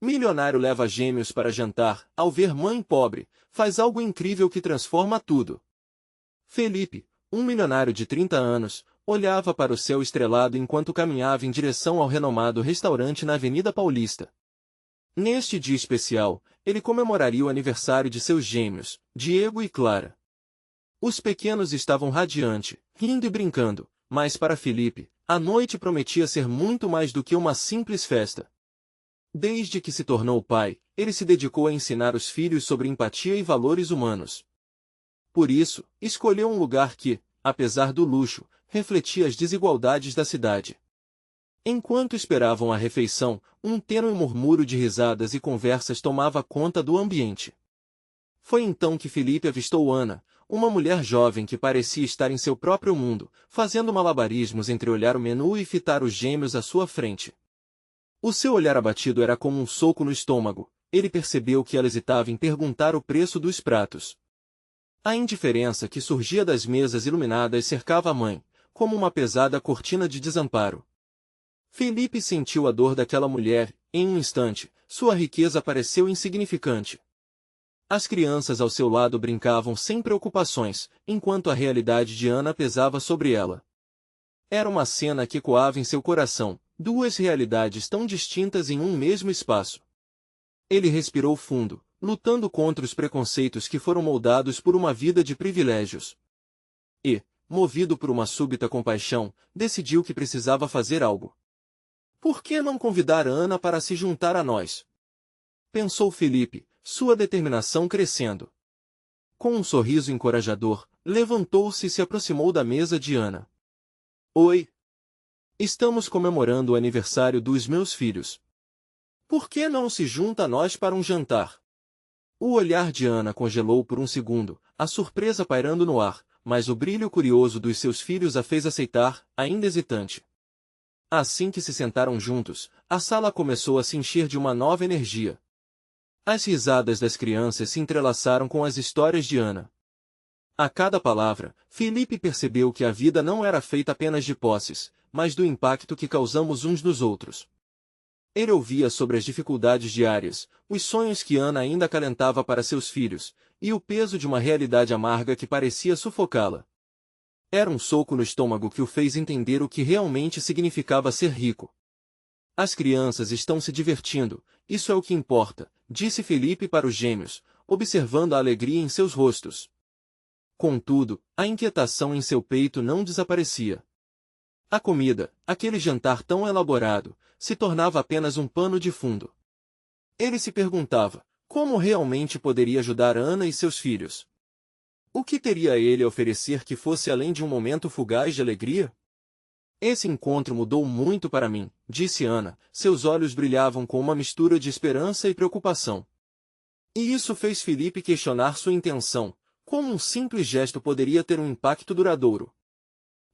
Milionário leva gêmeos para jantar, ao ver mãe pobre, faz algo incrível que transforma tudo. Felipe, um milionário de 30 anos, olhava para o céu estrelado enquanto caminhava em direção ao renomado restaurante na Avenida Paulista. Neste dia especial, ele comemoraria o aniversário de seus gêmeos, Diego e Clara. Os pequenos estavam radiantes, rindo e brincando, mas para Felipe, a noite prometia ser muito mais do que uma simples festa. Desde que se tornou pai, ele se dedicou a ensinar os filhos sobre empatia e valores humanos. Por isso, escolheu um lugar que, apesar do luxo, refletia as desigualdades da cidade. Enquanto esperavam a refeição, um tênue murmúrio de risadas e conversas tomava conta do ambiente. Foi então que Felipe avistou Ana, uma mulher jovem que parecia estar em seu próprio mundo, fazendo malabarismos entre olhar o menu e fitar os gêmeos à sua frente. O seu olhar abatido era como um soco no estômago. Ele percebeu que ela hesitava em perguntar o preço dos pratos. A indiferença que surgia das mesas iluminadas cercava a mãe, como uma pesada cortina de desamparo. Felipe sentiu a dor daquela mulher. Em um instante, sua riqueza pareceu insignificante. As crianças ao seu lado brincavam sem preocupações, enquanto a realidade de Ana pesava sobre ela. Era uma cena que ecoava em seu coração, duas realidades tão distintas em um mesmo espaço. Ele respirou fundo, lutando contra os preconceitos que foram moldados por uma vida de privilégios. E, movido por uma súbita compaixão, decidiu que precisava fazer algo. Por que não convidar Ana para se juntar a nós? Pensou Felipe, sua determinação crescendo. Com um sorriso encorajador, levantou-se e se aproximou da mesa de Ana. Oi. Estamos comemorando o aniversário dos meus filhos. Por que não se junta a nós para um jantar? O olhar de Ana congelou por um segundo, a surpresa pairando no ar, mas o brilho curioso dos seus filhos a fez aceitar, ainda hesitante. Assim que se sentaram juntos, a sala começou a se encher de uma nova energia. As risadas das crianças se entrelaçaram com as histórias de Ana. A cada palavra, Felipe percebeu que a vida não era feita apenas de posses, mas do impacto que causamos uns nos outros. Ele ouvia sobre as dificuldades diárias, os sonhos que Ana ainda acalentava para seus filhos, e o peso de uma realidade amarga que parecia sufocá-la. Era um soco no estômago que o fez entender o que realmente significava ser rico. As crianças estão se divertindo, isso é o que importa, disse Felipe para os gêmeos, observando a alegria em seus rostos. Contudo, a inquietação em seu peito não desaparecia. A comida, aquele jantar tão elaborado, se tornava apenas um pano de fundo. Ele se perguntava, como realmente poderia ajudar Ana e seus filhos? O que teria ele a oferecer que fosse além de um momento fugaz de alegria? Esse encontro mudou muito para mim, disse Ana, seus olhos brilhavam com uma mistura de esperança e preocupação. E isso fez Felipe questionar sua intenção, como um simples gesto poderia ter um impacto duradouro.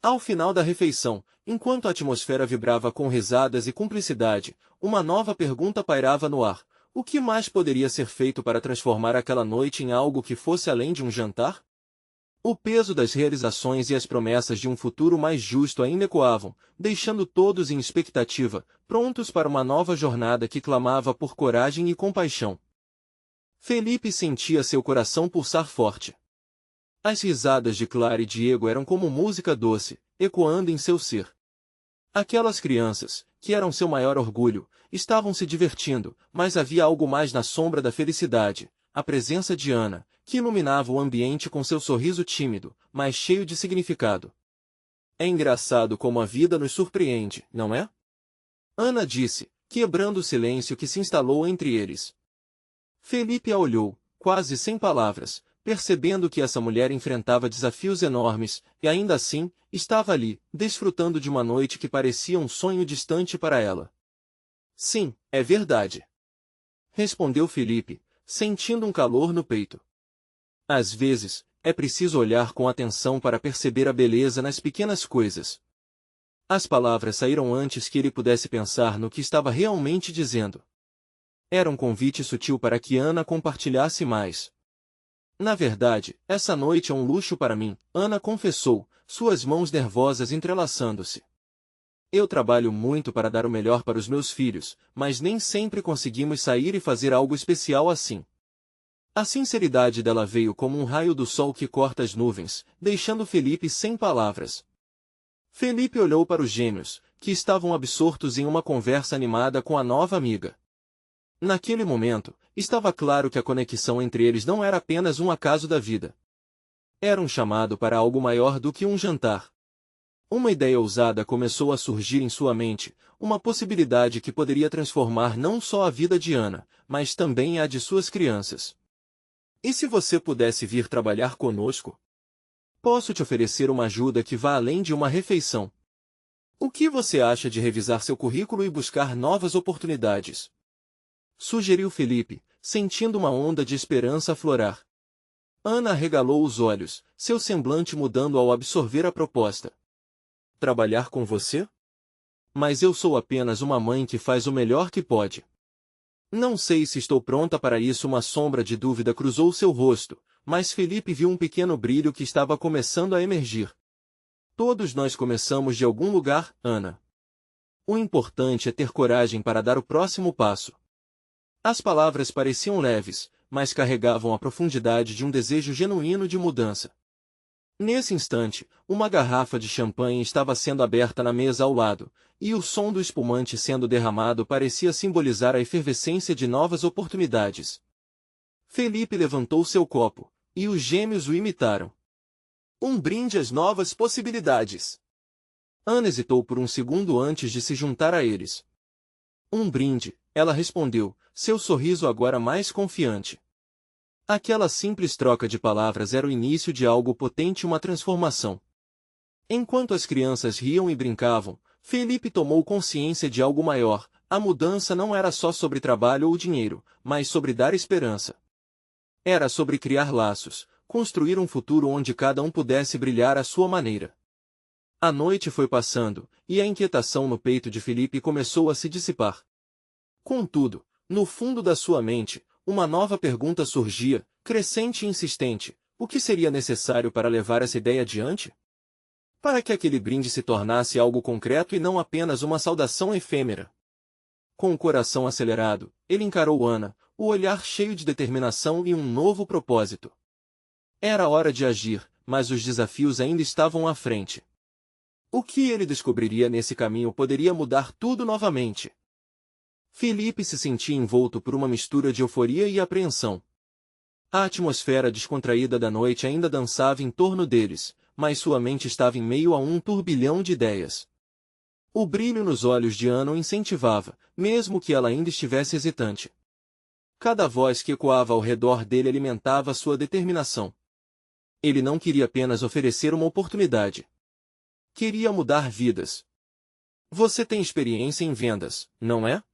Ao final da refeição, enquanto a atmosfera vibrava com risadas e cumplicidade, uma nova pergunta pairava no ar. O que mais poderia ser feito para transformar aquela noite em algo que fosse além de um jantar? O peso das realizações e as promessas de um futuro mais justo ainda ecoavam, deixando todos em expectativa, prontos para uma nova jornada que clamava por coragem e compaixão. Felipe sentia seu coração pulsar forte. As risadas de Clara e Diego eram como música doce, ecoando em seu ser. Aquelas crianças, que eram seu maior orgulho, estavam se divertindo, mas havia algo mais na sombra da felicidade, a presença de Ana, que iluminava o ambiente com seu sorriso tímido, mas cheio de significado. É engraçado como a vida nos surpreende, não é? Ana disse, quebrando o silêncio que se instalou entre eles. Felipe a olhou, quase sem palavras, percebendo que essa mulher enfrentava desafios enormes, e ainda assim, estava ali, desfrutando de uma noite que parecia um sonho distante para ela. Sim, é verdade. Respondeu Felipe, sentindo um calor no peito. Às vezes, é preciso olhar com atenção para perceber a beleza nas pequenas coisas. As palavras saíram antes que ele pudesse pensar no que estava realmente dizendo. Era um convite sutil para que Ana compartilhasse mais. Na verdade, essa noite é um luxo para mim, Ana confessou, suas mãos nervosas entrelaçando-se. Eu trabalho muito para dar o melhor para os meus filhos, mas nem sempre conseguimos sair e fazer algo especial assim. A sinceridade dela veio como um raio do sol que corta as nuvens, deixando Felipe sem palavras. Felipe olhou para os gêmeos, que estavam absortos em uma conversa animada com a nova amiga. Naquele momento, estava claro que a conexão entre eles não era apenas um acaso da vida. Era um chamado para algo maior do que um jantar. Uma ideia ousada começou a surgir em sua mente, uma possibilidade que poderia transformar não só a vida de Ana, mas também a de suas crianças. E se você pudesse vir trabalhar conosco? Posso te oferecer uma ajuda que vá além de uma refeição. O que você acha de revisar seu currículo e buscar novas oportunidades? Sugeriu Felipe, sentindo uma onda de esperança aflorar. Ana arregalou os olhos, seu semblante mudando ao absorver a proposta. Trabalhar com você? Mas eu sou apenas uma mãe que faz o melhor que pode. Não sei se estou pronta para isso. Uma sombra de dúvida cruzou seu rosto, mas Felipe viu um pequeno brilho que estava começando a emergir. Todos nós começamos de algum lugar, Ana. O importante é ter coragem para dar o próximo passo. As palavras pareciam leves, mas carregavam a profundidade de um desejo genuíno de mudança. Nesse instante, uma garrafa de champanhe estava sendo aberta na mesa ao lado, e o som do espumante sendo derramado parecia simbolizar a efervescência de novas oportunidades. Felipe levantou seu copo, e os gêmeos o imitaram. Um brinde às novas possibilidades. Ana hesitou por um segundo antes de se juntar a eles. Um brinde, ela respondeu, seu sorriso agora mais confiante. Aquela simples troca de palavras era o início de algo potente, uma transformação. Enquanto as crianças riam e brincavam, Felipe tomou consciência de algo maior. A mudança não era só sobre trabalho ou dinheiro, mas sobre dar esperança. Era sobre criar laços, construir um futuro onde cada um pudesse brilhar à sua maneira. A noite foi passando, e a inquietação no peito de Felipe começou a se dissipar. Contudo, no fundo da sua mente, uma nova pergunta surgia, crescente e insistente: o que seria necessário para levar essa ideia adiante? Para que aquele brinde se tornasse algo concreto e não apenas uma saudação efêmera. Com o coração acelerado, ele encarou Ana, o olhar cheio de determinação e um novo propósito. Era hora de agir, mas os desafios ainda estavam à frente. O que ele descobriria nesse caminho poderia mudar tudo novamente. Felipe se sentia envolto por uma mistura de euforia e apreensão. A atmosfera descontraída da noite ainda dançava em torno deles, mas sua mente estava em meio a um turbilhão de ideias. O brilho nos olhos de Ana o incentivava, mesmo que ela ainda estivesse hesitante. Cada voz que ecoava ao redor dele alimentava sua determinação. Ele não queria apenas oferecer uma oportunidade. Queria mudar vidas. Você tem experiência em vendas, não é?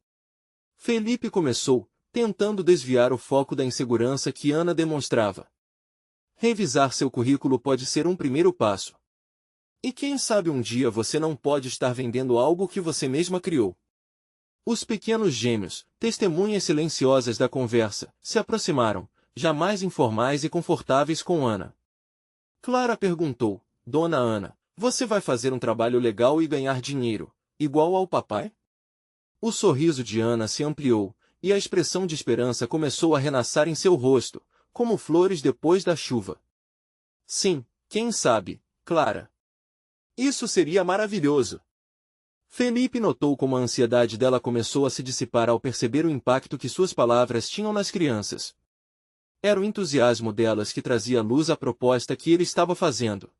Felipe começou, tentando desviar o foco da insegurança que Ana demonstrava. Revisar seu currículo pode ser um primeiro passo. E quem sabe um dia você não pode estar vendendo algo que você mesma criou. Os pequenos gêmeos, testemunhas silenciosas da conversa, se aproximaram, já mais informais e confortáveis com Ana. Clara perguntou: Dona Ana, você vai fazer um trabalho legal e ganhar dinheiro, igual ao papai? O sorriso de Ana se ampliou, e a expressão de esperança começou a renascer em seu rosto, como flores depois da chuva. Sim, quem sabe, Clara. Isso seria maravilhoso. Felipe notou como a ansiedade dela começou a se dissipar ao perceber o impacto que suas palavras tinham nas crianças. Era o entusiasmo delas que trazia luz à proposta que ele estava fazendo.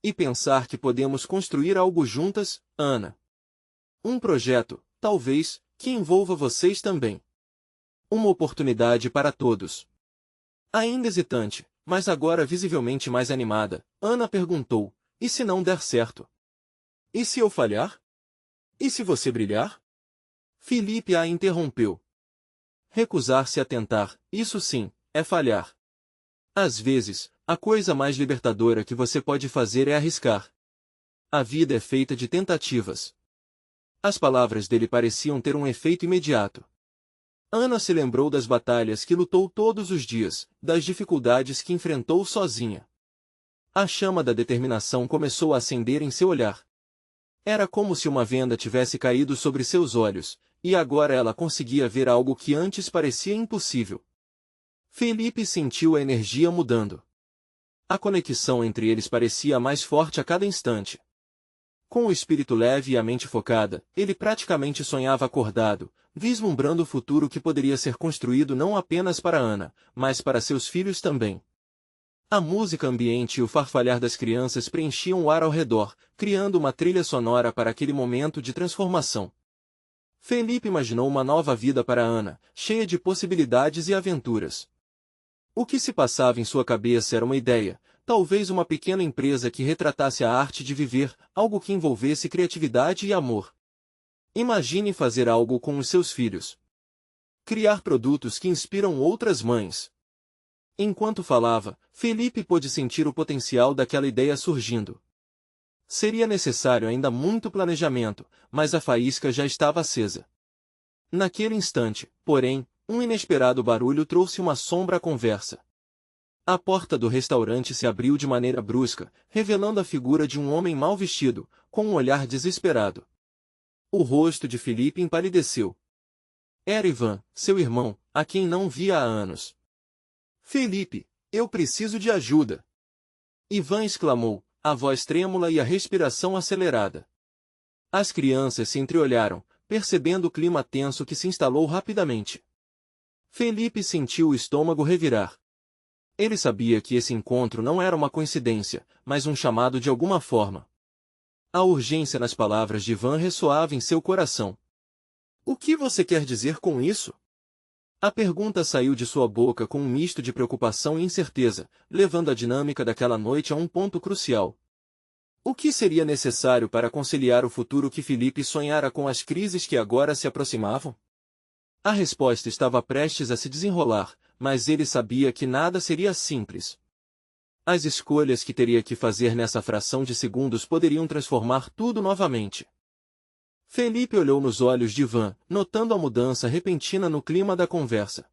E pensar que podemos construir algo juntas, Ana. Um projeto, talvez, que envolva vocês também. Uma oportunidade para todos. Ainda hesitante, mas agora visivelmente mais animada, Ana perguntou: e se não der certo? E se eu falhar? E se você brilhar? Felipe a interrompeu. Recusar-se a tentar, isso sim, é falhar. Às vezes, a coisa mais libertadora que você pode fazer é arriscar. A vida é feita de tentativas. As palavras dele pareciam ter um efeito imediato. Ana se lembrou das batalhas que lutou todos os dias, das dificuldades que enfrentou sozinha. A chama da determinação começou a acender em seu olhar. Era como se uma venda tivesse caído sobre seus olhos, e agora ela conseguia ver algo que antes parecia impossível. Felipe sentiu a energia mudando. A conexão entre eles parecia mais forte a cada instante. Com o espírito leve e a mente focada, ele praticamente sonhava acordado, vislumbrando o futuro que poderia ser construído não apenas para Ana, mas para seus filhos também. A música ambiente e o farfalhar das crianças preenchiam o ar ao redor, criando uma trilha sonora para aquele momento de transformação. Felipe imaginou uma nova vida para Ana, cheia de possibilidades e aventuras. O que se passava em sua cabeça era uma ideia, talvez uma pequena empresa que retratasse a arte de viver, algo que envolvesse criatividade e amor. Imagine fazer algo com os seus filhos. Criar produtos que inspiram outras mães. Enquanto falava, Felipe pôde sentir o potencial daquela ideia surgindo. Seria necessário ainda muito planejamento, mas a faísca já estava acesa. Naquele instante, porém, um inesperado barulho trouxe uma sombra à conversa. A porta do restaurante se abriu de maneira brusca, revelando a figura de um homem mal vestido, com um olhar desesperado. O rosto de Felipe empalideceu. Era Ivan, seu irmão, a quem não via há anos. Felipe, eu preciso de ajuda! Ivan exclamou, a voz trêmula e a respiração acelerada. As crianças se entreolharam, percebendo o clima tenso que se instalou rapidamente. Felipe sentiu o estômago revirar. Ele sabia que esse encontro não era uma coincidência, mas um chamado de alguma forma. A urgência nas palavras de Ivan ressoava em seu coração. O que você quer dizer com isso? A pergunta saiu de sua boca com um misto de preocupação e incerteza, levando a dinâmica daquela noite a um ponto crucial. O que seria necessário para conciliar o futuro que Felipe sonhara com as crises que agora se aproximavam? A resposta estava prestes a se desenrolar, mas ele sabia que nada seria simples. As escolhas que teria que fazer nessa fração de segundos poderiam transformar tudo novamente. Felipe olhou nos olhos de Ivan, notando a mudança repentina no clima da conversa.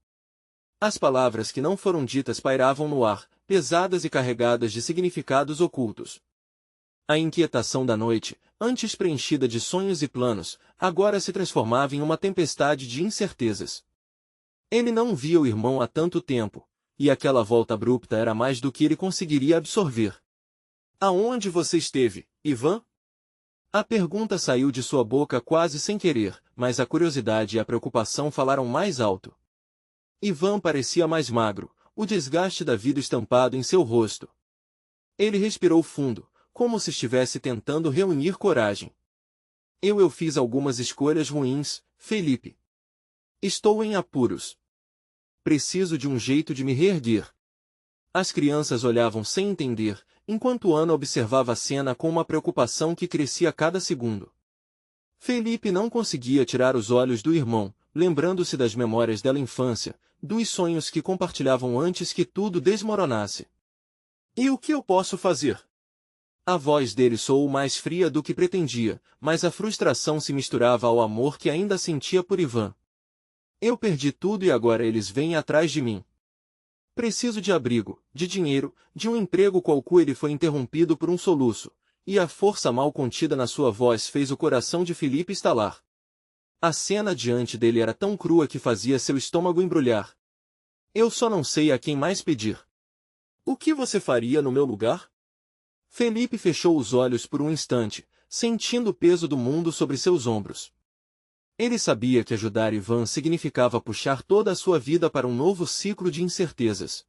As palavras que não foram ditas pairavam no ar, pesadas e carregadas de significados ocultos. A inquietação da noite, antes preenchida de sonhos e planos, agora se transformava em uma tempestade de incertezas. Ele não via o irmão há tanto tempo, e aquela volta abrupta era mais do que ele conseguiria absorver. Aonde você esteve, Ivan? A pergunta saiu de sua boca quase sem querer, mas a curiosidade e a preocupação falaram mais alto. Ivan parecia mais magro, o desgaste da vida estampado em seu rosto. Ele respirou fundo, como se estivesse tentando reunir coragem. Eu fiz algumas escolhas ruins, Felipe. Estou em apuros. Preciso de um jeito de me reerguer. As crianças olhavam sem entender, enquanto Ana observava a cena com uma preocupação que crescia a cada segundo. Felipe não conseguia tirar os olhos do irmão, lembrando-se das memórias da infância, dos sonhos que compartilhavam antes que tudo desmoronasse. E o que eu posso fazer? A voz dele soou mais fria do que pretendia, mas a frustração se misturava ao amor que ainda sentia por Ivan. Eu perdi tudo e agora eles vêm atrás de mim. Preciso de abrigo, de dinheiro, de um emprego qualquer. Ele foi interrompido por um soluço, e a força mal contida na sua voz fez o coração de Felipe estalar. A cena diante dele era tão crua que fazia seu estômago embrulhar. Eu só não sei a quem mais pedir. O que você faria no meu lugar? Felipe fechou os olhos por um instante, sentindo o peso do mundo sobre seus ombros. Ele sabia que ajudar Ivan significava puxar toda a sua vida para um novo ciclo de incertezas.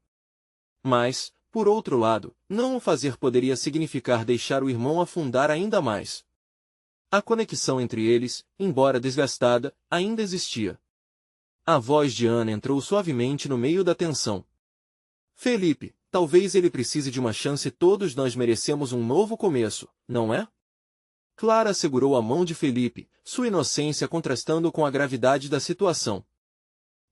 Mas, por outro lado, não o fazer poderia significar deixar o irmão afundar ainda mais. A conexão entre eles, embora desgastada, ainda existia. A voz de Ana entrou suavemente no meio da tensão. Felipe, talvez ele precise de uma chance. Todos nós merecemos um novo começo, não é? Clara segurou a mão de Felipe, sua inocência contrastando com a gravidade da situação.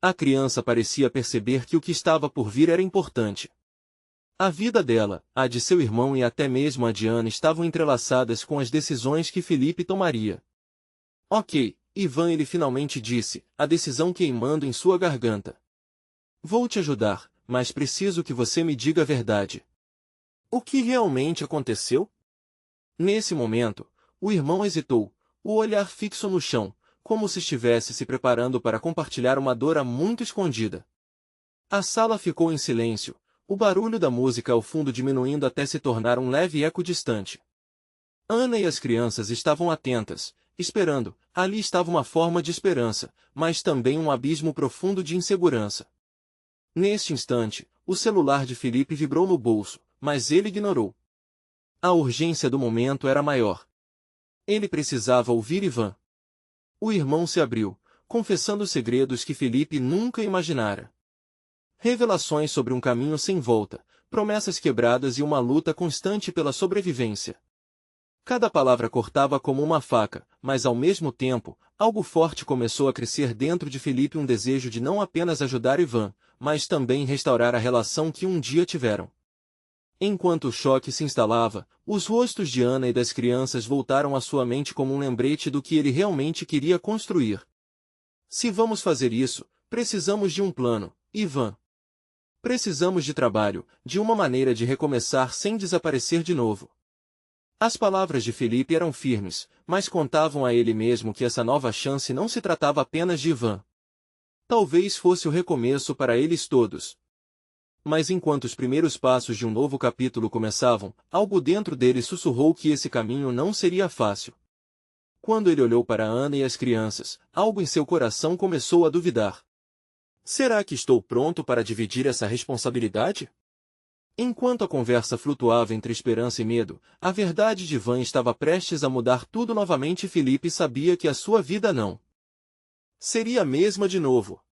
A criança parecia perceber que o que estava por vir era importante. A vida dela, a de seu irmão e até mesmo a de Ana estavam entrelaçadas com as decisões que Felipe tomaria. Ok, Ivan, ele finalmente disse, a decisão queimando em sua garganta. Vou te ajudar, mas preciso que você me diga a verdade. O que realmente aconteceu? Nesse momento, O irmão hesitou, o olhar fixo no chão, como se estivesse se preparando para compartilhar uma dor muito escondida. A sala ficou em silêncio, o barulho da música ao fundo diminuindo até se tornar um leve eco distante. Ana e as crianças estavam atentas, esperando. Ali estava uma forma de esperança, mas também um abismo profundo de insegurança. Neste instante, o celular de Felipe vibrou no bolso, mas ele ignorou. A urgência do momento era maior. Ele precisava ouvir Ivan. O irmão se abriu, confessando segredos que Felipe nunca imaginara. Revelações sobre um caminho sem volta, promessas quebradas e uma luta constante pela sobrevivência. Cada palavra cortava como uma faca, mas ao mesmo tempo, algo forte começou a crescer dentro de Felipe, um desejo de não apenas ajudar Ivan, mas também restaurar a relação que um dia tiveram. Enquanto o choque se instalava, os rostos de Ana e das crianças voltaram à sua mente como um lembrete do que ele realmente queria construir. Se vamos fazer isso, precisamos de um plano, Ivan. Precisamos de trabalho, de uma maneira de recomeçar sem desaparecer de novo. As palavras de Felipe eram firmes, mas contavam a ele mesmo que essa nova chance não se tratava apenas de Ivan. Talvez fosse o recomeço para eles todos. Mas enquanto os primeiros passos de um novo capítulo começavam, algo dentro dele sussurrou que esse caminho não seria fácil. Quando ele olhou para Ana e as crianças, algo em seu coração começou a duvidar. Será que estou pronto para dividir essa responsabilidade? Enquanto a conversa flutuava entre esperança e medo, a verdade de Ivan estava prestes a mudar tudo novamente e Felipe sabia que a sua vida não seria a mesma de novo.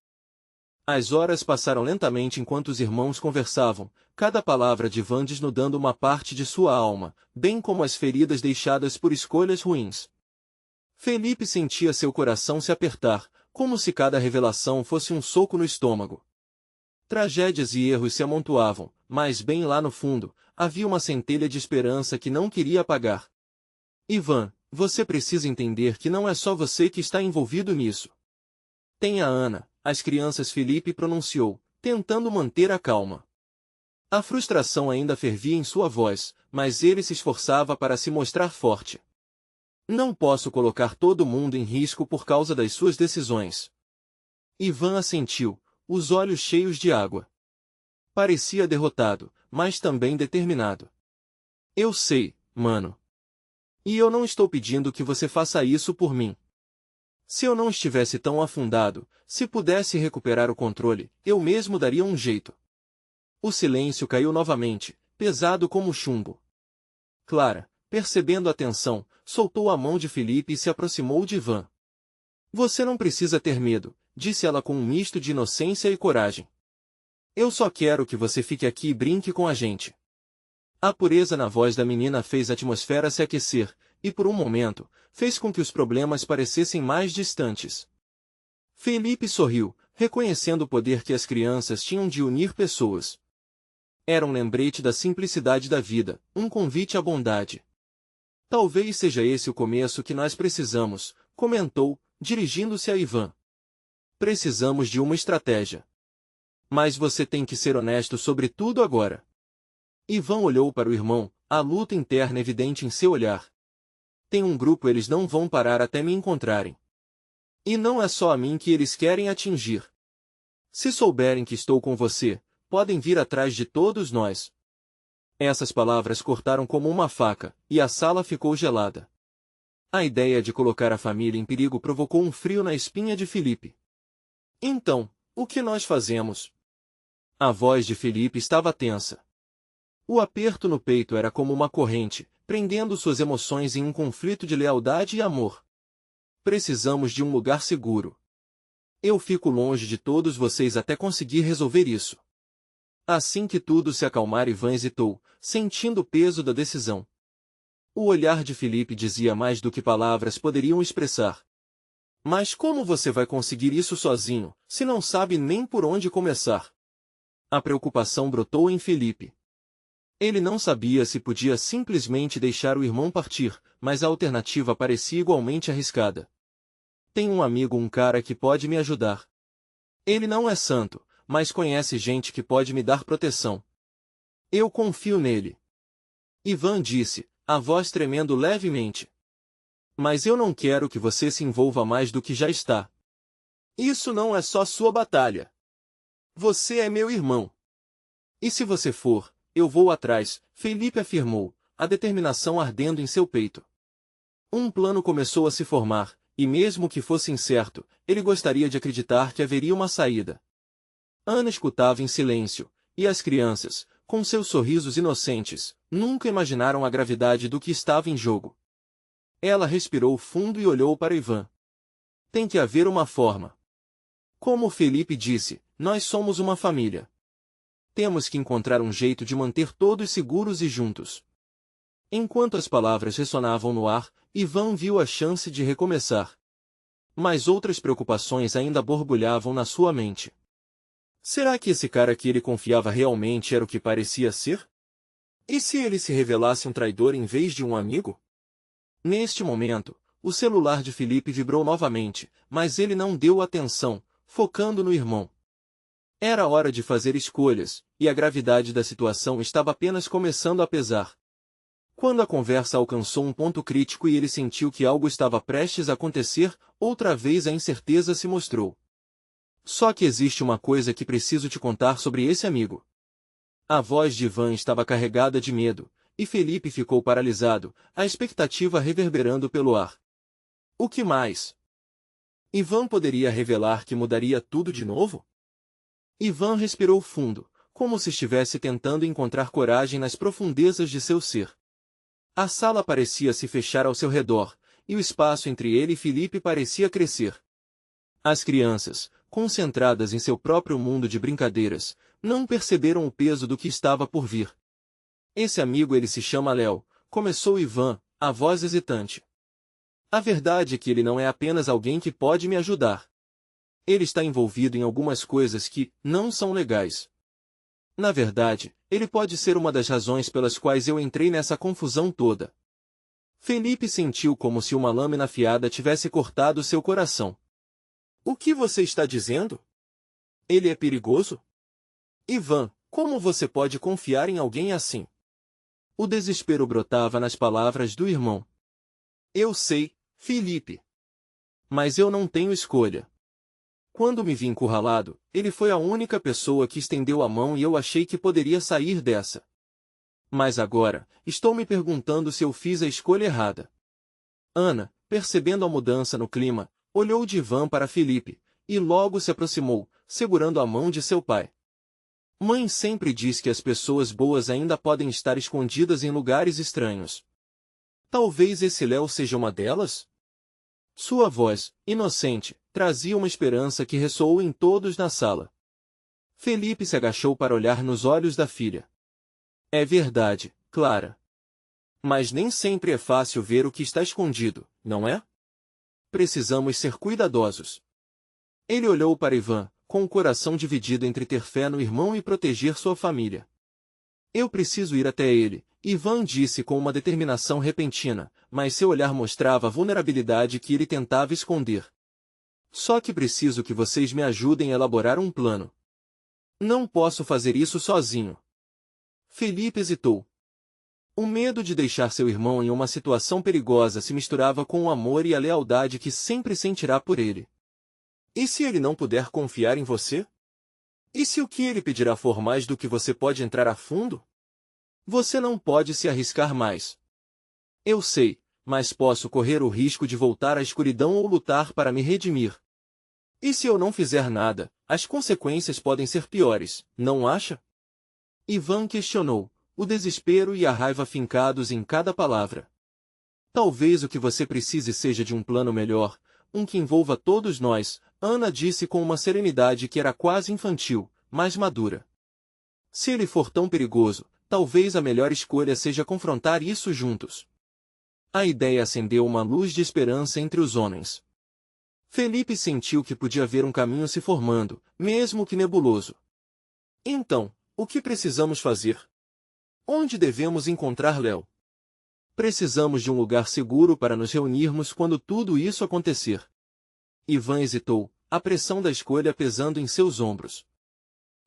As horas passaram lentamente enquanto os irmãos conversavam, cada palavra de Ivan desnudando uma parte de sua alma, bem como as feridas deixadas por escolhas ruins. Felipe sentia seu coração se apertar, como se cada revelação fosse um soco no estômago. Tragédias e erros se amontoavam, mas bem lá no fundo, havia uma centelha de esperança que não queria apagar. Ivan, você precisa entender que não é só você que está envolvido nisso. Tem a Ana, as crianças, Felipe pronunciou, tentando manter a calma. A frustração ainda fervia em sua voz, mas ele se esforçava para se mostrar forte. Não posso colocar todo mundo em risco por causa das suas decisões. Ivan assentiu, os olhos cheios de água. Parecia derrotado, mas também determinado. Eu sei, mano. E eu não estou pedindo que você faça isso por mim. Se eu não estivesse tão afundado, se pudesse recuperar o controle, eu mesmo daria um jeito. O silêncio caiu novamente, pesado como chumbo. Clara, percebendo a tensão, soltou a mão de Felipe e se aproximou de Ivan. Você não precisa ter medo, disse ela com um misto de inocência e coragem. Eu só quero que você fique aqui e brinque com a gente. A pureza na voz da menina fez a atmosfera se aquecer, e por um momento, fez com que os problemas parecessem mais distantes. Felipe sorriu, reconhecendo o poder que as crianças tinham de unir pessoas. Era um lembrete da simplicidade da vida, um convite à bondade. Talvez seja esse o começo que nós precisamos, comentou, dirigindo-se a Ivan. Precisamos de uma estratégia. Mas você tem que ser honesto sobre tudo agora. Ivan olhou para o irmão, a luta interna evidente em seu olhar. Tem um grupo, eles não vão parar até me encontrarem. E não é só a mim que eles querem atingir. Se souberem que estou com você, podem vir atrás de todos nós. Essas palavras cortaram como uma faca, e a sala ficou gelada. A ideia de colocar a família em perigo provocou um frio na espinha de Felipe. Então, o que nós fazemos? A voz de Felipe estava tensa. O aperto no peito era como uma corrente, prendendo suas emoções em um conflito de lealdade e amor. Precisamos de um lugar seguro. Eu fico longe de todos vocês até conseguir resolver isso. Assim que tudo se acalmar, Ivan hesitou, sentindo o peso da decisão. O olhar de Felipe dizia mais do que palavras poderiam expressar. Mas como você vai conseguir isso sozinho, se não sabe nem por onde começar? A preocupação brotou em Felipe. Ele não sabia se podia simplesmente deixar o irmão partir, mas a alternativa parecia igualmente arriscada. Tenho um amigo, um cara que pode me ajudar. Ele não é santo, mas conhece gente que pode me dar proteção. Eu confio nele. Ivan disse, a voz tremendo levemente. Mas eu não quero que você se envolva mais do que já está. Isso não é só sua batalha. Você é meu irmão. E se você for, eu vou atrás, Felipe afirmou, a determinação ardendo em seu peito. Um plano começou a se formar, e mesmo que fosse incerto, ele gostaria de acreditar que haveria uma saída. Ana escutava em silêncio, e as crianças, com seus sorrisos inocentes, nunca imaginaram a gravidade do que estava em jogo. Ela respirou fundo e olhou para Ivan. Tem que haver uma forma. Como Felipe disse, nós somos uma família. Temos que encontrar um jeito de manter todos seguros e juntos. Enquanto as palavras ressonavam no ar, Ivan viu a chance de recomeçar. Mas outras preocupações ainda borbulhavam na sua mente. Será que esse cara que ele confiava realmente era o que parecia ser? E se ele se revelasse um traidor em vez de um amigo? Neste momento, o celular de Felipe vibrou novamente, mas ele não deu atenção, focando no irmão. Era hora de fazer escolhas, e a gravidade da situação estava apenas começando a pesar. Quando a conversa alcançou um ponto crítico e ele sentiu que algo estava prestes a acontecer, outra vez a incerteza se mostrou. Só que existe uma coisa que preciso te contar sobre esse amigo. A voz de Ivan estava carregada de medo, e Felipe ficou paralisado, a expectativa reverberando pelo ar. O que mais? Ivan poderia revelar que mudaria tudo de novo? Ivan respirou fundo, como se estivesse tentando encontrar coragem nas profundezas de seu ser. A sala parecia se fechar ao seu redor, e o espaço entre ele e Felipe parecia crescer. As crianças, concentradas em seu próprio mundo de brincadeiras, não perceberam o peso do que estava por vir. Esse amigo ele se chama Léo, começou Ivan, a voz hesitante. A verdade é que ele não é apenas alguém que pode me ajudar. Ele está envolvido em algumas coisas que não são legais. Na verdade, ele pode ser uma das razões pelas quais eu entrei nessa confusão toda. Felipe sentiu como se uma lâmina afiada tivesse cortado seu coração. O que você está dizendo? Ele é perigoso? Ivan, como você pode confiar em alguém assim? O desespero brotava nas palavras do irmão. Eu sei, Felipe. Mas eu não tenho escolha. Quando me vi encurralado, ele foi a única pessoa que estendeu a mão e eu achei que poderia sair dessa. Mas agora, estou me perguntando se eu fiz a escolha errada. Ana, percebendo a mudança no clima, olhou de Ivan para Felipe, e logo se aproximou, segurando a mão de seu pai. Mãe sempre diz que as pessoas boas ainda podem estar escondidas em lugares estranhos. Talvez esse Léo seja uma delas? Sua voz, inocente, trazia uma esperança que ressoou em todos na sala. Felipe se agachou para olhar nos olhos da filha. É verdade, Clara. Mas nem sempre é fácil ver o que está escondido, não é? Precisamos ser cuidadosos. Ele olhou para Ivan, com o coração dividido entre ter fé no irmão e proteger sua família. Eu preciso ir até ele, Ivan disse com uma determinação repentina, mas seu olhar mostrava a vulnerabilidade que ele tentava esconder. Só que preciso que vocês me ajudem a elaborar um plano. Não posso fazer isso sozinho. Felipe hesitou. O medo de deixar seu irmão em uma situação perigosa se misturava com o amor e a lealdade que sempre sentirá por ele. E se ele não puder confiar em você? E se o que ele pedirá for mais do que você pode entrar a fundo? Você não pode se arriscar mais. Eu sei, mas posso correr o risco de voltar à escuridão ou lutar para me redimir. E se eu não fizer nada, as consequências podem ser piores, não acha? Ivan questionou, o desespero e a raiva fincados em cada palavra. Talvez o que você precise seja de um plano melhor, um que envolva todos nós, Ana disse com uma serenidade que era quase infantil, mas madura. Se ele for tão perigoso, talvez a melhor escolha seja confrontar isso juntos. A ideia acendeu uma luz de esperança entre os homens. Felipe sentiu que podia ver um caminho se formando, mesmo que nebuloso. Então, o que precisamos fazer? Onde devemos encontrar Léo? Precisamos de um lugar seguro para nos reunirmos quando tudo isso acontecer. Ivan hesitou, a pressão da escolha pesando em seus ombros.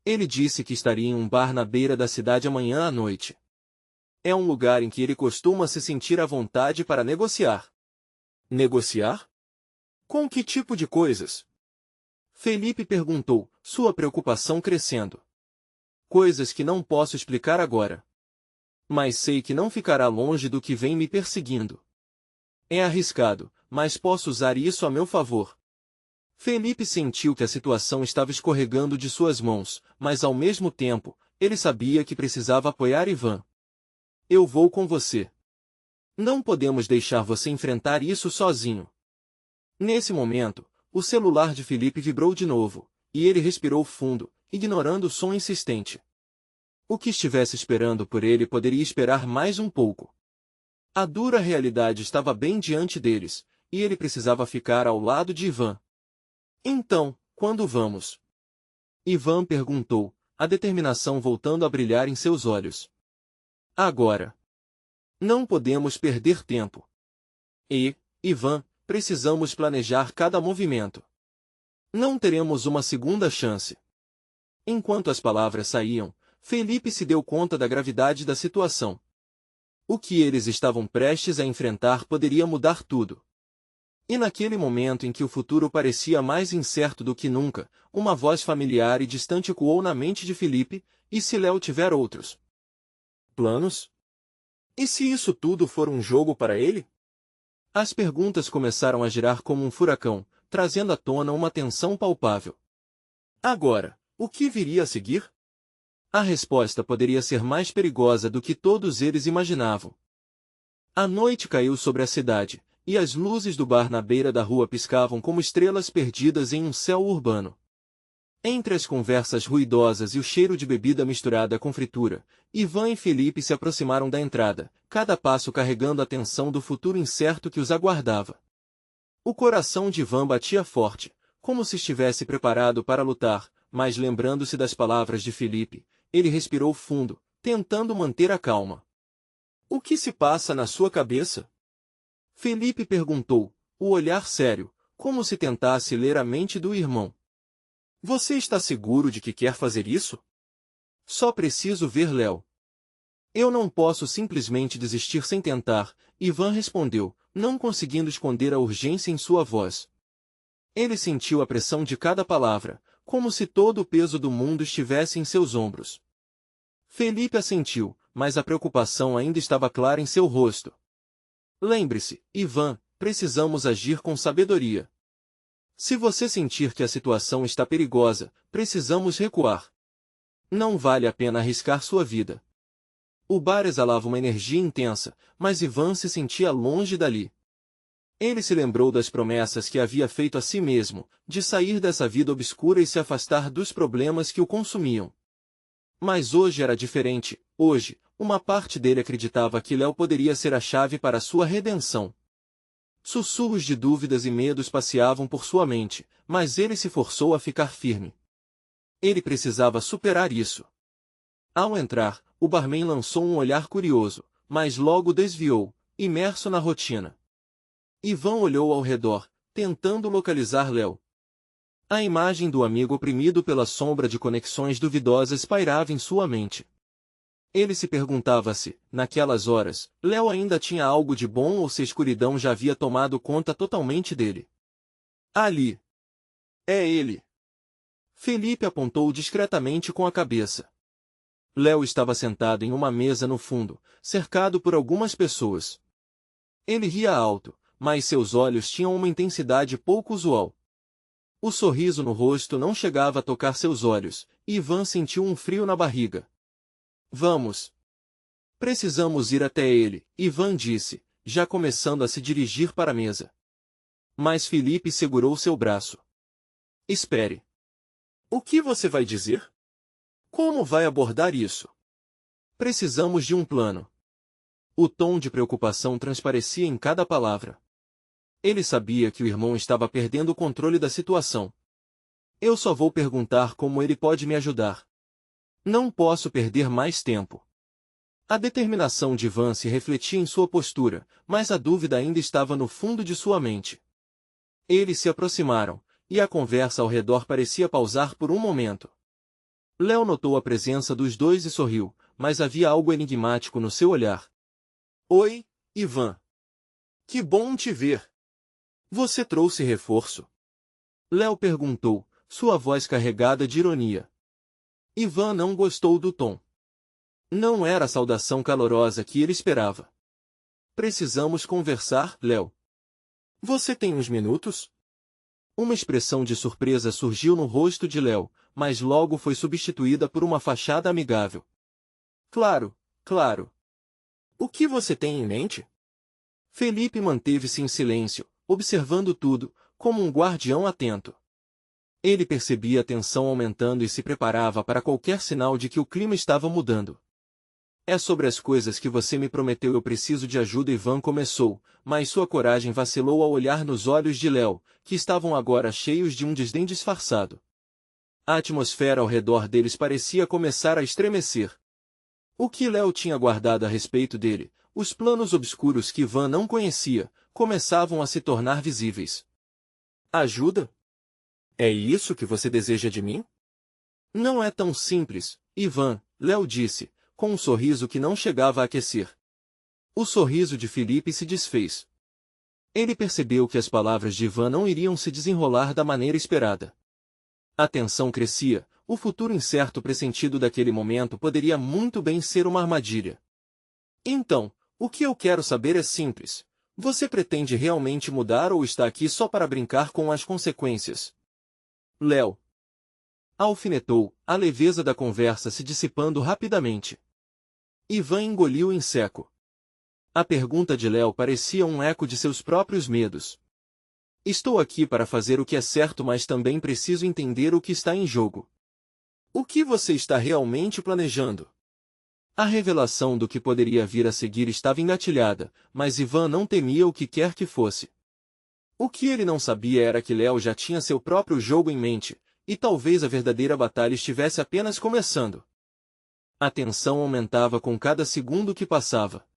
Ele disse que estaria em um bar na beira da cidade amanhã à noite. É um lugar em que ele costuma se sentir à vontade para negociar. Negociar? Com que tipo de coisas? Felipe perguntou, sua preocupação crescendo. Coisas que não posso explicar agora. Mas sei que não ficará longe do que vem me perseguindo. É arriscado, mas posso usar isso a meu favor. Felipe sentiu que a situação estava escorregando de suas mãos, mas ao mesmo tempo, ele sabia que precisava apoiar Ivan. Eu vou com você. Não podemos deixar você enfrentar isso sozinho. Nesse momento, o celular de Felipe vibrou de novo, e ele respirou fundo, ignorando o som insistente. O que estivesse esperando por ele poderia esperar mais um pouco. A dura realidade estava bem diante deles, e ele precisava ficar ao lado de Ivan. Então, quando vamos? Ivan perguntou, a determinação voltando a brilhar em seus olhos. Agora. Não podemos perder tempo. Ivan, precisamos planejar cada movimento. Não teremos uma segunda chance. Enquanto as palavras saíam, Felipe se deu conta da gravidade da situação. O que eles estavam prestes a enfrentar poderia mudar tudo. E naquele momento em que o futuro parecia mais incerto do que nunca, uma voz familiar e distante ecoou na mente de Felipe, e se Léo tiver outros planos? E se isso tudo for um jogo para ele? As perguntas começaram a girar como um furacão, trazendo à tona uma tensão palpável. Agora, o que viria a seguir? A resposta poderia ser mais perigosa do que todos eles imaginavam. A noite caiu sobre a cidade, e as luzes do bar na beira da rua piscavam como estrelas perdidas em um céu urbano. Entre as conversas ruidosas e o cheiro de bebida misturada com fritura, Ivan e Felipe se aproximaram da entrada, cada passo carregando a tensão do futuro incerto que os aguardava. O coração de Ivan batia forte, como se estivesse preparado para lutar, mas lembrando-se das palavras de Felipe, ele respirou fundo, tentando manter a calma. O que se passa na sua cabeça? Felipe perguntou, o olhar sério, como se tentasse ler a mente do irmão. Você está seguro de que quer fazer isso? Só preciso ver Léo. Eu não posso simplesmente desistir sem tentar, Ivan respondeu, não conseguindo esconder a urgência em sua voz. Ele sentiu a pressão de cada palavra, como se todo o peso do mundo estivesse em seus ombros. Felipe assentiu, mas a preocupação ainda estava clara em seu rosto. Lembre-se, Ivan, precisamos agir com sabedoria. Se você sentir que a situação está perigosa, precisamos recuar. Não vale a pena arriscar sua vida. O bar exalava uma energia intensa, mas Ivan se sentia longe dali. Ele se lembrou das promessas que havia feito a si mesmo, de sair dessa vida obscura e se afastar dos problemas que o consumiam. Mas hoje era diferente, hoje, uma parte dele acreditava que Léo poderia ser a chave para sua redenção. Sussurros de dúvidas e medos passeavam por sua mente, mas ele se forçou a ficar firme. Ele precisava superar isso. Ao entrar, o barman lançou um olhar curioso, mas logo desviou, imerso na rotina. Ivan olhou ao redor, tentando localizar Léo. A imagem do amigo oprimido pela sombra de conexões duvidosas pairava em sua mente. Ele se perguntava se, naquelas horas, Léo ainda tinha algo de bom ou se a escuridão já havia tomado conta totalmente dele. Ali. É ele. Felipe apontou discretamente com a cabeça. Léo estava sentado em uma mesa no fundo, cercado por algumas pessoas. Ele ria alto, mas seus olhos tinham uma intensidade pouco usual. O sorriso no rosto não chegava a tocar seus olhos, e Ivan sentiu um frio na barriga. Vamos. Precisamos ir até ele, Ivan disse, já começando a se dirigir para a mesa. Mas Felipe segurou seu braço. Espere. O que você vai dizer? Como vai abordar isso? Precisamos de um plano. O tom de preocupação transparecia em cada palavra. Ele sabia que o irmão estava perdendo o controle da situação. Eu só vou perguntar como ele pode me ajudar. Não posso perder mais tempo. A determinação de Ivan se refletia em sua postura, mas a dúvida ainda estava no fundo de sua mente. Eles se aproximaram, e a conversa ao redor parecia pausar por um momento. Léo notou a presença dos dois e sorriu, mas havia algo enigmático no seu olhar. Oi, Ivan. Que bom te ver. Você trouxe reforço? Léo perguntou, sua voz carregada de ironia. Ivan não gostou do tom. Não era a saudação calorosa que ele esperava. Precisamos conversar, Léo. Você tem uns minutos? Uma expressão de surpresa surgiu no rosto de Léo, mas logo foi substituída por uma fachada amigável. Claro, claro. O que você tem em mente? Felipe manteve-se em silêncio, observando tudo, como um guardião atento. Ele percebia a tensão aumentando e se preparava para qualquer sinal de que o clima estava mudando. É sobre as coisas que você me prometeu, eu preciso de ajuda. Ivan começou, mas sua coragem vacilou ao olhar nos olhos de Léo, que estavam agora cheios de um desdém disfarçado. A atmosfera ao redor deles parecia começar a estremecer. O que Léo tinha guardado a respeito dele, os planos obscuros que Ivan não conhecia, começavam a se tornar visíveis. Ajuda? É isso que você deseja de mim? Não é tão simples, Ivan, Léo disse, com um sorriso que não chegava a aquecer. O sorriso de Felipe se desfez. Ele percebeu que as palavras de Ivan não iriam se desenrolar da maneira esperada. A tensão crescia, o futuro incerto pressentido daquele momento poderia muito bem ser uma armadilha. Então, o que eu quero saber é simples. Você pretende realmente mudar ou está aqui só para brincar com as consequências? Léo alfinetou, a leveza da conversa se dissipando rapidamente. Ivan engoliu em seco. A pergunta de Léo parecia um eco de seus próprios medos. Estou aqui para fazer o que é certo, mas também preciso entender o que está em jogo. O que você está realmente planejando? A revelação do que poderia vir a seguir estava engatilhada, mas Ivan não temia o que quer que fosse. O que ele não sabia era que Léo já tinha seu próprio jogo em mente, e talvez a verdadeira batalha estivesse apenas começando. A tensão aumentava com cada segundo que passava.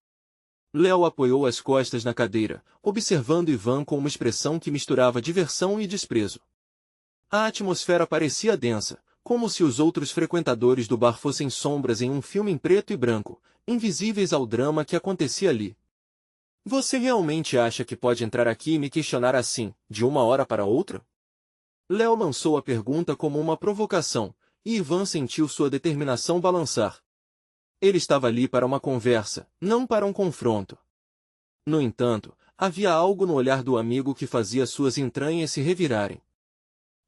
Léo apoiou as costas na cadeira, observando Ivan com uma expressão que misturava diversão e desprezo. A atmosfera parecia densa, como se os outros frequentadores do bar fossem sombras em um filme em preto e branco, invisíveis ao drama que acontecia ali. Você realmente acha que pode entrar aqui e me questionar assim, de uma hora para outra? Léo lançou a pergunta como uma provocação, e Ivan sentiu sua determinação balançar. Ele estava ali para uma conversa, não para um confronto. No entanto, havia algo no olhar do amigo que fazia suas entranhas se revirarem.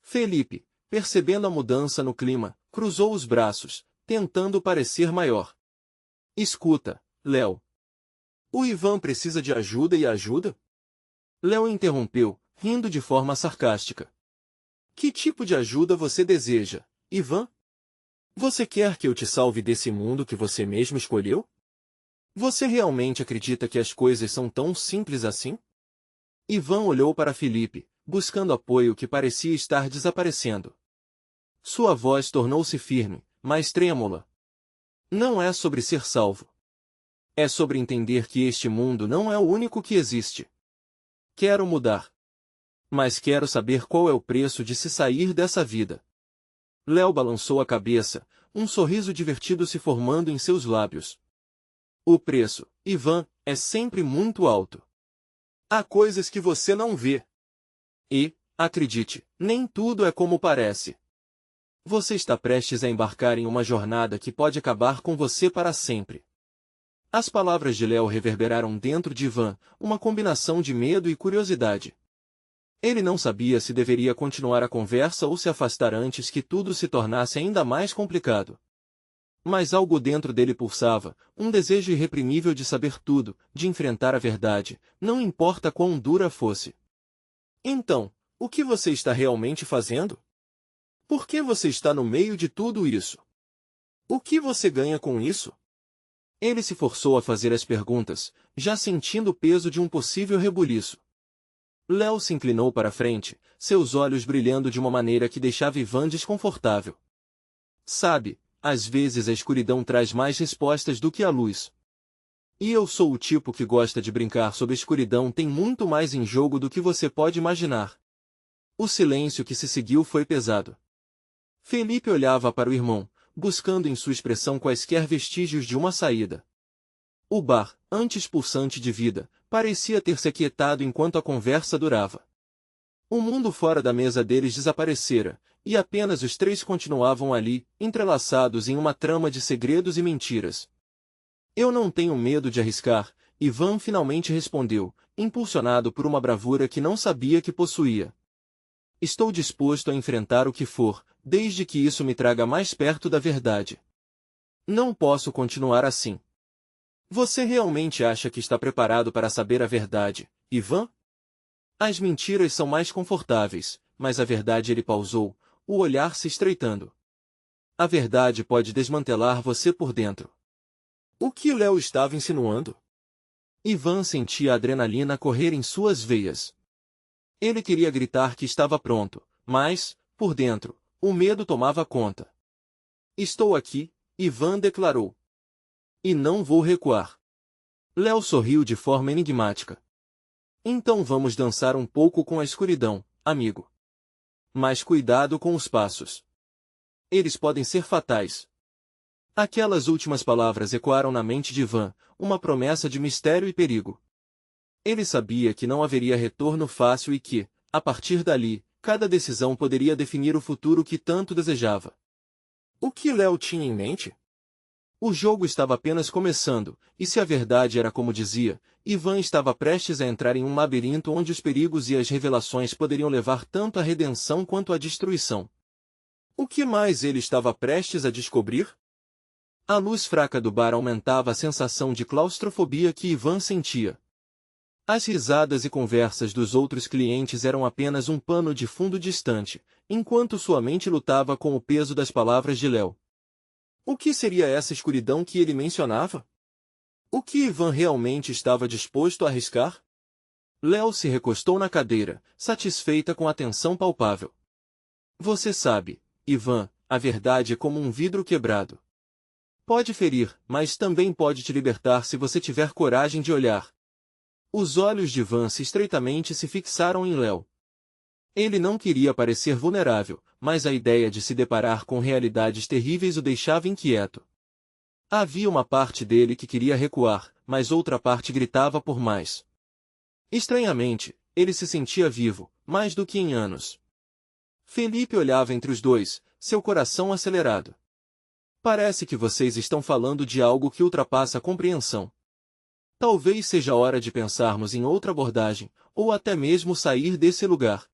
Felipe, percebendo a mudança no clima, cruzou os braços, tentando parecer maior. Escuta, Léo. O Ivan precisa de ajuda e ajuda? Léo interrompeu, rindo de forma sarcástica. Que tipo de ajuda você deseja, Ivan? Você quer que eu te salve desse mundo que você mesmo escolheu? Você realmente acredita que as coisas são tão simples assim? Ivan olhou para Felipe, buscando apoio que parecia estar desaparecendo. Sua voz tornou-se firme, mas trêmula. Não é sobre ser salvo. É sobre entender que este mundo não é o único que existe. Quero mudar. Mas quero saber qual é o preço de se sair dessa vida. Léo balançou a cabeça, um sorriso divertido se formando em seus lábios. O preço, Ivan, é sempre muito alto. Há coisas que você não vê. E, acredite, nem tudo é como parece. Você está prestes a embarcar em uma jornada que pode acabar com você para sempre. As palavras de Léo reverberaram dentro de Ivan, uma combinação de medo e curiosidade. Ele não sabia se deveria continuar a conversa ou se afastar antes que tudo se tornasse ainda mais complicado. Mas algo dentro dele pulsava, um desejo irreprimível de saber tudo, de enfrentar a verdade, não importa quão dura fosse. Então, o que você está realmente fazendo? Por que você está no meio de tudo isso? O que você ganha com isso? Ele se forçou a fazer as perguntas, já sentindo o peso de um possível rebuliço. Léo se inclinou para a frente, seus olhos brilhando de uma maneira que deixava Ivan desconfortável. Sabe, às vezes a escuridão traz mais respostas do que a luz. E eu sou o tipo que gosta de brincar sob a escuridão, tem muito mais em jogo do que você pode imaginar. O silêncio que se seguiu foi pesado. Felipe olhava para o irmão, buscando em sua expressão quaisquer vestígios de uma saída. O bar, antes pulsante de vida, parecia ter se aquietado enquanto a conversa durava. O mundo fora da mesa deles desaparecera, e apenas os três continuavam ali, entrelaçados em uma trama de segredos e mentiras. Eu não tenho medo de arriscar, Ivan finalmente respondeu, impulsionado por uma bravura que não sabia que possuía. Estou disposto a enfrentar o que for, desde que isso me traga mais perto da verdade. Não posso continuar assim. Você realmente acha que está preparado para saber a verdade, Ivan? As mentiras são mais confortáveis, mas a verdade ele pausou, o olhar se estreitando. A verdade pode desmantelar você por dentro. O que Léo estava insinuando? Ivan sentia a adrenalina correr em suas veias. Ele queria gritar que estava pronto, mas, por dentro, o medo tomava conta. Estou aqui, Ivan declarou. E não vou recuar. Léo sorriu de forma enigmática. Então vamos dançar um pouco com a escuridão, amigo. Mas cuidado com os passos. Eles podem ser fatais. Aquelas últimas palavras ecoaram na mente de Ivan, uma promessa de mistério e perigo. Ele sabia que não haveria retorno fácil e que, a partir dali, cada decisão poderia definir o futuro que tanto desejava. O que Léo tinha em mente? O jogo estava apenas começando, e se a verdade era como dizia, Ivan estava prestes a entrar em um labirinto onde os perigos e as revelações poderiam levar tanto à redenção quanto à destruição. O que mais ele estava prestes a descobrir? A luz fraca do bar aumentava a sensação de claustrofobia que Ivan sentia. As risadas e conversas dos outros clientes eram apenas um pano de fundo distante, enquanto sua mente lutava com o peso das palavras de Léo. O que seria essa escuridão que ele mencionava? O que Ivan realmente estava disposto a arriscar? Léo se recostou na cadeira, satisfeita com a tensão palpável. Você sabe, Ivan, a verdade é como um vidro quebrado. Pode ferir, mas também pode te libertar se você tiver coragem de olhar. Os olhos de Ivan estreitamente se fixaram em Léo. Ele não queria parecer vulnerável, mas a ideia de se deparar com realidades terríveis o deixava inquieto. Havia uma parte dele que queria recuar, mas outra parte gritava por mais. Estranhamente, ele se sentia vivo, mais do que em anos. Felipe olhava entre os dois, seu coração acelerado. Parece que vocês estão falando de algo que ultrapassa a compreensão. Talvez seja hora de pensarmos em outra abordagem, ou até mesmo sair desse lugar.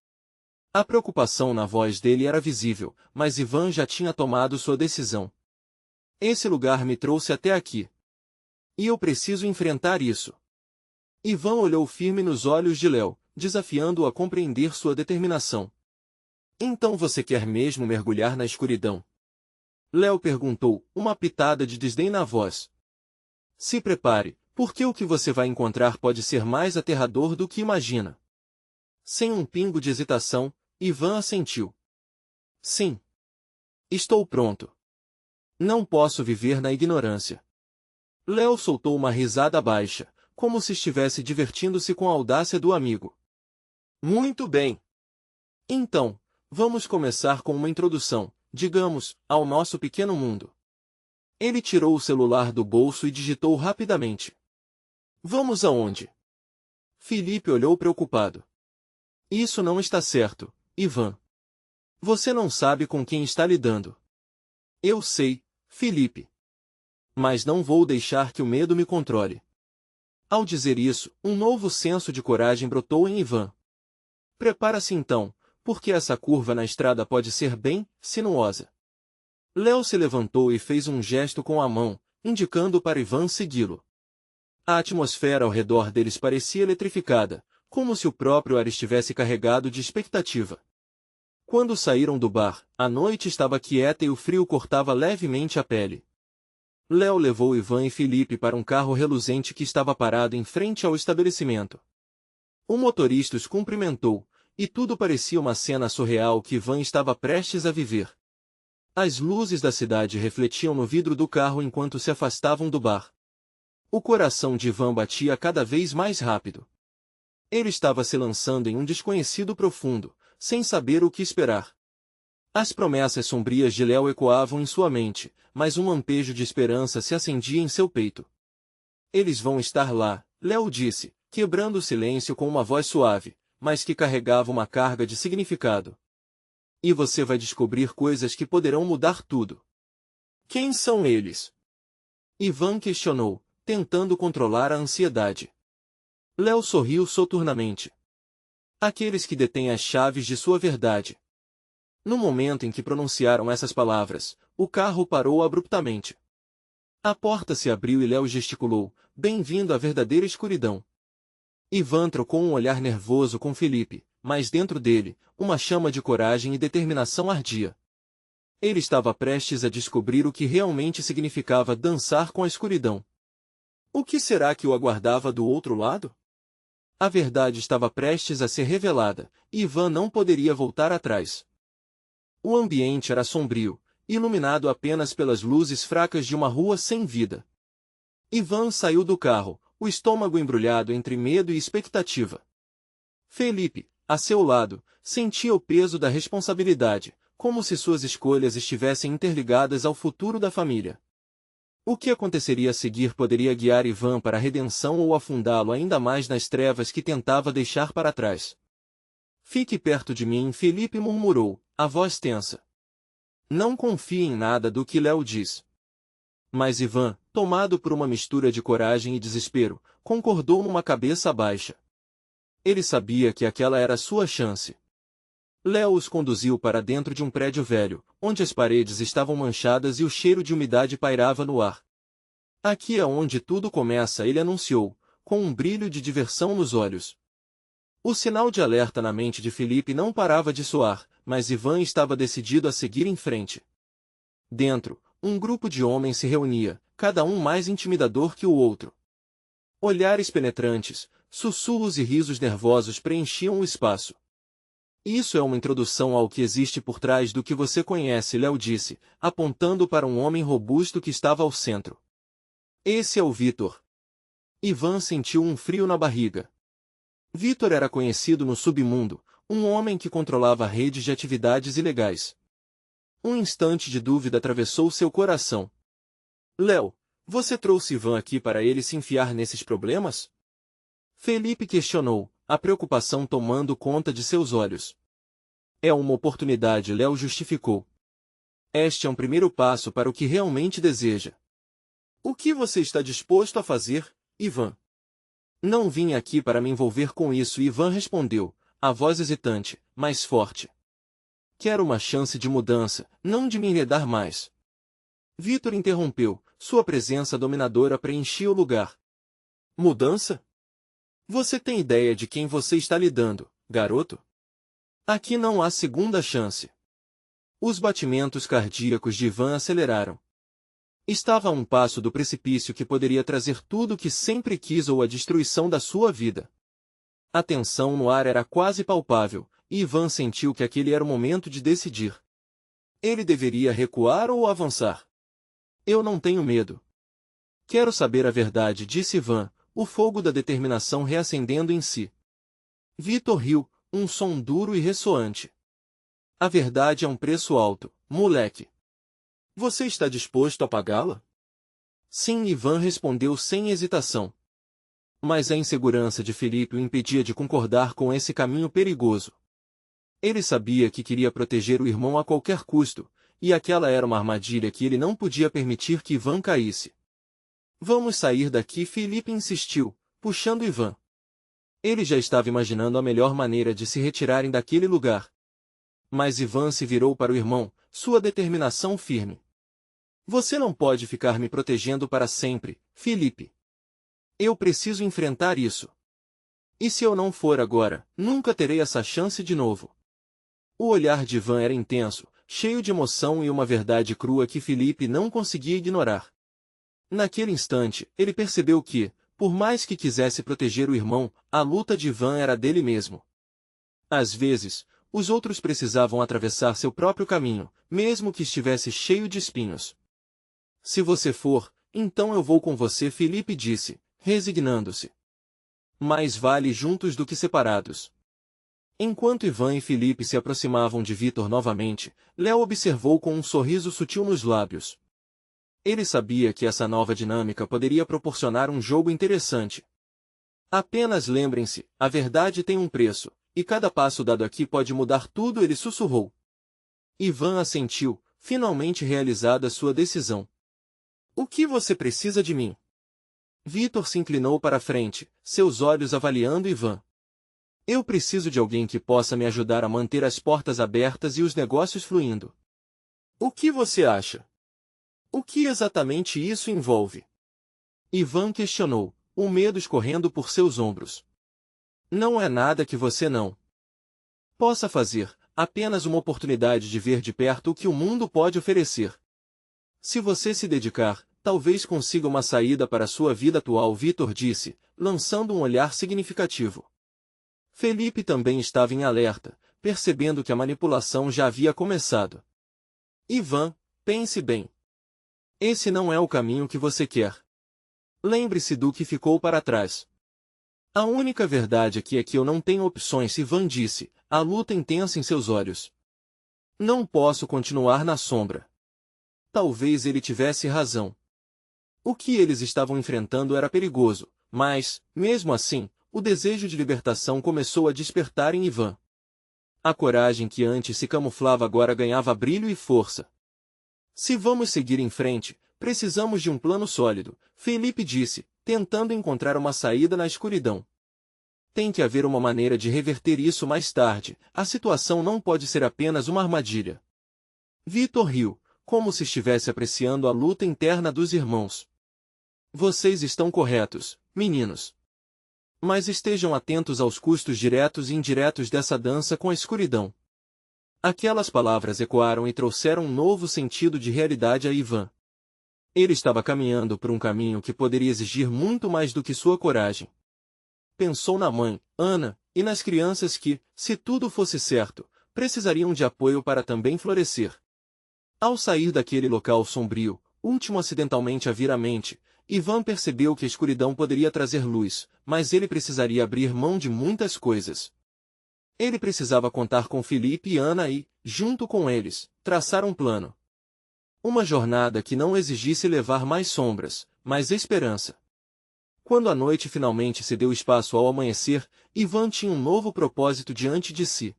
A preocupação na voz dele era visível, mas Ivan já tinha tomado sua decisão. Esse lugar me trouxe até aqui. E eu preciso enfrentar isso. Ivan olhou firme nos olhos de Léo, desafiando-o a compreender sua determinação. Então você quer mesmo mergulhar na escuridão? Léo perguntou, uma pitada de desdém na voz. Se prepare, porque o que você vai encontrar pode ser mais aterrador do que imagina. Sem um pingo de hesitação, Ivan assentiu. Sim. Estou pronto. Não posso viver na ignorância. Léo soltou uma risada baixa, como se estivesse divertindo-se com a audácia do amigo. Muito bem. Então, vamos começar com uma introdução, digamos, ao nosso pequeno mundo. Ele tirou o celular do bolso e digitou rapidamente. Vamos aonde? Felipe olhou preocupado. Isso não está certo, Ivan. Você não sabe com quem está lidando. Eu sei, Felipe. Mas não vou deixar que o medo me controle. Ao dizer isso, um novo senso de coragem brotou em Ivan. Prepara-se então, porque essa curva na estrada pode ser bem sinuosa. Léo se levantou e fez um gesto com a mão, indicando para Ivan segui-lo. A atmosfera ao redor deles parecia eletrificada, como se o próprio ar estivesse carregado de expectativa. Quando saíram do bar, a noite estava quieta e o frio cortava levemente a pele. Léo levou Ivan e Felipe para um carro reluzente que estava parado em frente ao estabelecimento. O motorista os cumprimentou, e tudo parecia uma cena surreal que Ivan estava prestes a viver. As luzes da cidade refletiam no vidro do carro enquanto se afastavam do bar. O coração de Ivan batia cada vez mais rápido. Ele estava se lançando em um desconhecido profundo, sem saber o que esperar. As promessas sombrias de Léo ecoavam em sua mente, mas um lampejo de esperança se acendia em seu peito. Eles vão estar lá, Léo disse, quebrando o silêncio com uma voz suave, mas que carregava uma carga de significado. E você vai descobrir coisas que poderão mudar tudo. Quem são eles? Ivan questionou, tentando controlar a ansiedade. Léo sorriu soturnamente. Aqueles que detêm as chaves de sua verdade. No momento em que pronunciaram essas palavras, o carro parou abruptamente. A porta se abriu e Léo gesticulou, bem-vindo à verdadeira escuridão. Ivan trocou um olhar nervoso com Felipe, mas dentro dele, uma chama de coragem e determinação ardia. Ele estava prestes a descobrir o que realmente significava dançar com a escuridão. O que será que o aguardava do outro lado? A verdade estava prestes a ser revelada, e Ivan não poderia voltar atrás. O ambiente era sombrio, iluminado apenas pelas luzes fracas de uma rua sem vida. Ivan saiu do carro, o estômago embrulhado entre medo e expectativa. Felipe, a seu lado, sentia o peso da responsabilidade, como se suas escolhas estivessem interligadas ao futuro da família. O que aconteceria a seguir poderia guiar Ivan para a redenção ou afundá-lo ainda mais nas trevas que tentava deixar para trás. Fique perto de mim, Felipe murmurou, a voz tensa. Não confie em nada do que Léo diz. Mas Ivan, tomado por uma mistura de coragem e desespero, concordou numa cabeça baixa. Ele sabia que aquela era a sua chance. Léo os conduziu para dentro de um prédio velho, onde as paredes estavam manchadas e o cheiro de umidade pairava no ar. Aqui é onde tudo começa, ele anunciou, com um brilho de diversão nos olhos. O sinal de alerta na mente de Felipe não parava de soar, mas Ivan estava decidido a seguir em frente. Dentro, um grupo de homens se reunia, cada um mais intimidador que o outro. Olhares penetrantes, sussurros e risos nervosos preenchiam o espaço. Isso é uma introdução ao que existe por trás do que você conhece, Léo disse, apontando para um homem robusto que estava ao centro. Esse é o Vitor. Ivan sentiu um frio na barriga. Vitor era conhecido no submundo, um homem que controlava redes de atividades ilegais. Um instante de dúvida atravessou seu coração. Léo, você trouxe Ivan aqui para ele se enfiar nesses problemas? Felipe questionou, a preocupação tomando conta de seus olhos. É uma oportunidade, Léo justificou. Este é um primeiro passo para o que realmente deseja. O que você está disposto a fazer, Ivan? Não vim aqui para me envolver com isso, Ivan respondeu, a voz hesitante, mas forte. Quero uma chance de mudança, não de me enredar mais. Vitor interrompeu, sua presença dominadora preenchia o lugar. Mudança? Você tem ideia de quem você está lidando, garoto? Aqui não há segunda chance. Os batimentos cardíacos de Ivan aceleraram. Estava a um passo do precipício que poderia trazer tudo o que sempre quis ou a destruição da sua vida. A tensão no ar era quase palpável, e Ivan sentiu que aquele era o momento de decidir. Ele deveria recuar ou avançar? Eu não tenho medo. Quero saber a verdade, disse Ivan, o fogo da determinação reacendendo em si. Vitor riu, um som duro e ressoante. A verdade é um preço alto, moleque. Você está disposto a pagá-la? Sim, Ivan respondeu sem hesitação. Mas a insegurança de Felipe o impedia de concordar com esse caminho perigoso. Ele sabia que queria proteger o irmão a qualquer custo, e aquela era uma armadilha que ele não podia permitir que Ivan caísse. Vamos sair daqui, Felipe insistiu, puxando Ivan. Ele já estava imaginando a melhor maneira de se retirarem daquele lugar. Mas Ivan se virou para o irmão, sua determinação firme. Você não pode ficar me protegendo para sempre, Felipe. Eu preciso enfrentar isso. E se eu não for agora, nunca terei essa chance de novo. O olhar de Ivan era intenso, cheio de emoção e uma verdade crua que Felipe não conseguia ignorar. Naquele instante, ele percebeu que, por mais que quisesse proteger o irmão, a luta de Ivan era dele mesmo. Às vezes, os outros precisavam atravessar seu próprio caminho, mesmo que estivesse cheio de espinhos. Se você for, então eu vou com você, Felipe disse, resignando-se. Mais vale juntos do que separados. Enquanto Ivan e Felipe se aproximavam de Vitor novamente, Léo observou com um sorriso sutil nos lábios. Ele sabia que essa nova dinâmica poderia proporcionar um jogo interessante. Apenas lembrem-se, a verdade tem um preço, e cada passo dado aqui pode mudar tudo, ele sussurrou. Ivan assentiu, finalmente realizada sua decisão. O que você precisa de mim? Vitor se inclinou para a frente, seus olhos avaliando Ivan. Eu preciso de alguém que possa me ajudar a manter as portas abertas e os negócios fluindo. O que você acha? O que exatamente isso envolve? Ivan questionou, o medo escorrendo por seus ombros. Não é nada que você não possa fazer, apenas uma oportunidade de ver de perto o que o mundo pode oferecer. Se você se dedicar, talvez consiga uma saída para sua vida atual, Vitor disse, lançando um olhar significativo. Felipe também estava em alerta, percebendo que a manipulação já havia começado. Ivan, pense bem. Esse não é o caminho que você quer. Lembre-se do que ficou para trás. A única verdade aqui é que eu não tenho opções, Ivan disse, a luta intensa em seus olhos. Não posso continuar na sombra. Talvez ele tivesse razão. O que eles estavam enfrentando era perigoso, mas, mesmo assim, o desejo de libertação começou a despertar em Ivan. A coragem que antes se camuflava agora ganhava brilho e força. Se vamos seguir em frente, precisamos de um plano sólido, Felipe disse, tentando encontrar uma saída na escuridão. Tem que haver uma maneira de reverter isso mais tarde, a situação não pode ser apenas uma armadilha. Vitor riu, como se estivesse apreciando a luta interna dos irmãos. Vocês estão corretos, meninos. Mas estejam atentos aos custos diretos e indiretos dessa dança com a escuridão. Aquelas palavras ecoaram e trouxeram um novo sentido de realidade a Ivan. Ele estava caminhando por um caminho que poderia exigir muito mais do que sua coragem. Pensou na mãe, Ana, e nas crianças que, se tudo fosse certo, precisariam de apoio para também florescer. Ao sair daquele local sombrio, último acidentalmente a vir à mente, Ivan percebeu que a escuridão poderia trazer luz, mas ele precisaria abrir mão de muitas coisas. Ele precisava contar com Felipe e Ana e, junto com eles, traçar um plano. Uma jornada que não exigisse levar mais sombras, mas esperança. Quando a noite finalmente se deu espaço ao amanhecer, Ivan tinha um novo propósito diante de si.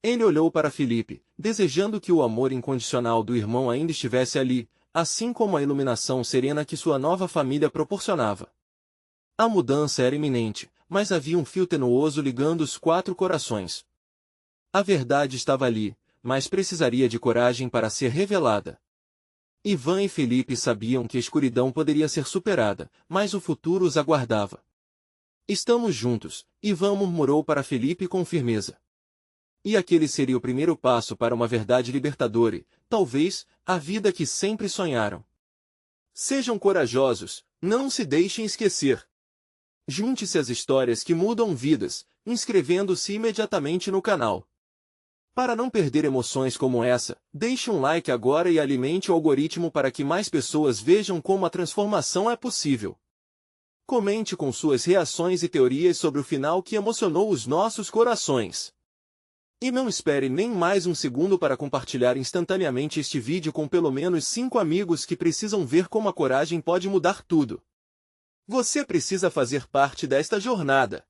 Ele olhou para Felipe, desejando que o amor incondicional do irmão ainda estivesse ali, assim como a iluminação serena que sua nova família proporcionava. A mudança era iminente, mas havia um fio tenuoso ligando os 4 corações. A verdade estava ali, mas precisaria de coragem para ser revelada. Ivan e Felipe sabiam que a escuridão poderia ser superada, mas o futuro os aguardava. Estamos juntos, Ivan murmurou para Felipe com firmeza. E aquele seria o primeiro passo para uma verdade libertadora e, talvez, a vida que sempre sonharam. Sejam corajosos, não se deixem esquecer. Junte-se às histórias que mudam vidas, inscrevendo-se imediatamente no canal. Para não perder emoções como essa, deixe um like agora e alimente o algoritmo para que mais pessoas vejam como a transformação é possível. Comente com suas reações e teorias sobre o final que emocionou os nossos corações. E não espere nem mais um segundo para compartilhar instantaneamente este vídeo com pelo menos 5 amigos que precisam ver como a coragem pode mudar tudo. Você precisa fazer parte desta jornada.